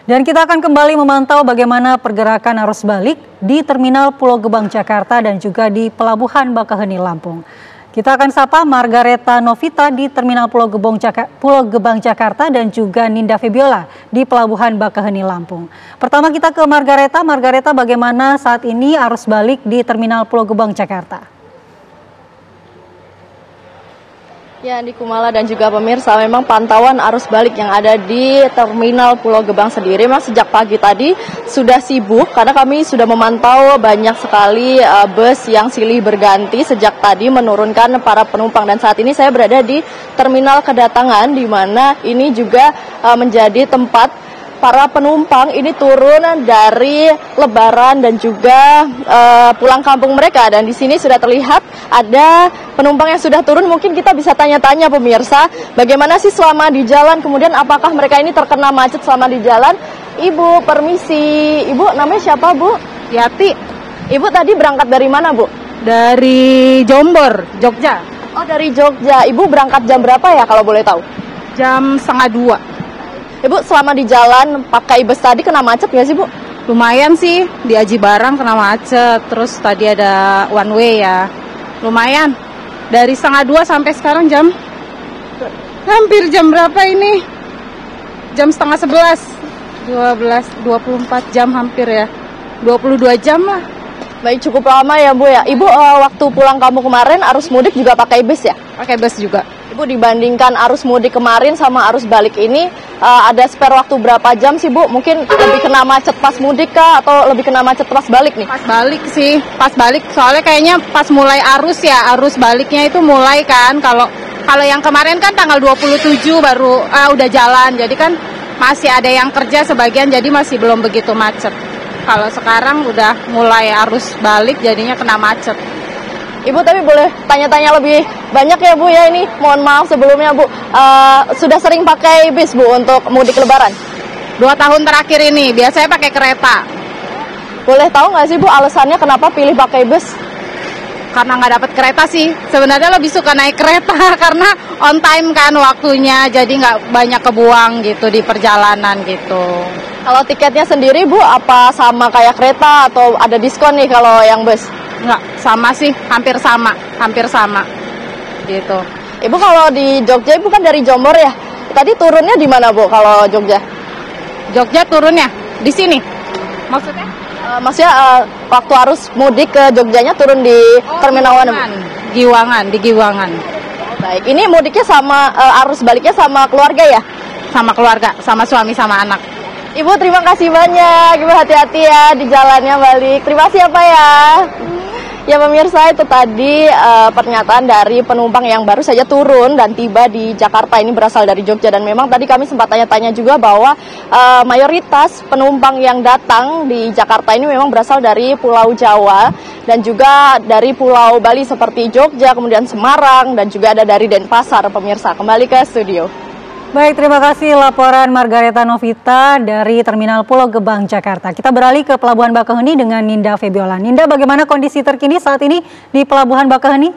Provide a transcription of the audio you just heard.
Dan kita akan kembali memantau bagaimana pergerakan arus balik di Terminal Pulau Gebang, Jakarta dan juga di Pelabuhan Bakaheni, Lampung. Kita akan sapa Margareta Novita di Terminal Pulau Gebang, Jakarta dan juga Ninda Febiola di Pelabuhan Bakaheni, Lampung. Pertama kita ke Margareta. Margareta, bagaimana saat ini arus balik di Terminal Pulau Gebang, Jakarta? Ya, di Kumala dan juga pemirsa, memang pantauan arus balik yang ada di Terminal Pulau Gebang sendiri memang sejak pagi tadi sudah sibuk karena kami sudah memantau banyak sekali bus yang silih berganti sejak tadi menurunkan para penumpang, dan saat ini saya berada di terminal kedatangan di mana ini juga menjadi tempat para penumpang ini turun dari Lebaran dan juga pulang kampung mereka, dan di sini sudah terlihat ada penumpang yang sudah turun. Mungkin kita bisa tanya-tanya pemirsa, bagaimana sih selama di jalan, kemudian apakah mereka ini terkena macet selama di jalan. Ibu, permisi. Ibu, namanya siapa, Bu? Yati. Ibu tadi berangkat dari mana, Bu? Dari Jombor, Jogja. Oh, dari Jogja. Ibu berangkat jam berapa ya kalau boleh tahu? Jam 1:30. Ibu, selama di jalan pakai bus tadi kena macet nggak sih, Bu? Lumayan sih, di Aji Barang kena macet. Terus tadi ada one way ya. Lumayan. Dari 1:30 sampai sekarang hampir jam berapa ini? Jam 10:30. 24 jam hampir ya. 22 jam lah. Baik, cukup lama ya, Bu ya. Ibu waktu pulang kampung kemarin arus mudik juga pakai bus ya? Pakai bus juga. Ibu, dibandingkan arus mudik kemarin sama arus balik ini ada spare waktu berapa jam sih, Bu? Mungkin lebih kena macet pas mudik kah atau lebih kena macet pas balik nih? Pas balik sih, pas balik. Soalnya kayaknya pas mulai arus ya, arus baliknya itu mulai kan. Kalau yang kemarin kan tanggal 27 baru udah jalan. Jadi kan masih ada yang kerja sebagian, jadi masih belum begitu macet. Kalau sekarang udah mulai arus balik jadinya kena macet. Ibu, tapi boleh tanya-tanya lebih banyak ya, Bu ya, ini mohon maaf sebelumnya, Bu. Sudah sering pakai bis, Bu, untuk mudik lebaran? 2 tahun terakhir ini, biasanya pakai kereta. Boleh tahu nggak sih, Bu, alasannya kenapa pilih pakai bus? Karena nggak dapat kereta sih. Sebenarnya lebih suka naik kereta karena on time kan waktunya, jadi nggak banyak kebuang gitu di perjalanan gitu. Kalau tiketnya sendiri, Bu, apa sama kayak kereta atau ada diskon nih kalau yang bus? Enggak, sama sih, hampir sama gitu. Ibu, kalau di Jogja, Ibu kan dari Jombor ya? Tadi turunnya di mana, Bu, kalau Jogja? Jogja turunnya di sini. Maksudnya? Maksudnya waktu arus mudik ke Jogjanya turun di Terminal mana, Bu? Di Giwangan. Baik, ini mudiknya sama arus baliknya sama keluarga ya? Sama keluarga, sama suami sama anak. Ibu, terima kasih banyak. Ibu, hati-hati ya di jalannya balik. Terima kasih ya, Pak ya. Ya pemirsa, itu tadi pernyataan dari penumpang yang baru saja turun dan tiba di Jakarta, ini berasal dari Jogja. Dan memang tadi kami sempat tanya-tanya juga bahwa mayoritas penumpang yang datang di Jakarta ini memang berasal dari Pulau Jawa dan juga dari Pulau Bali seperti Jogja, kemudian Semarang, dan juga ada dari Denpasar. Pemirsa, kembali ke studio. Baik, terima kasih laporan Margareta Novita dari Terminal Pulau Gebang, Jakarta. Kita beralih ke Pelabuhan Bakaheni dengan Ninda Febiola. Ninda, bagaimana kondisi terkini saat ini di Pelabuhan Bakaheni?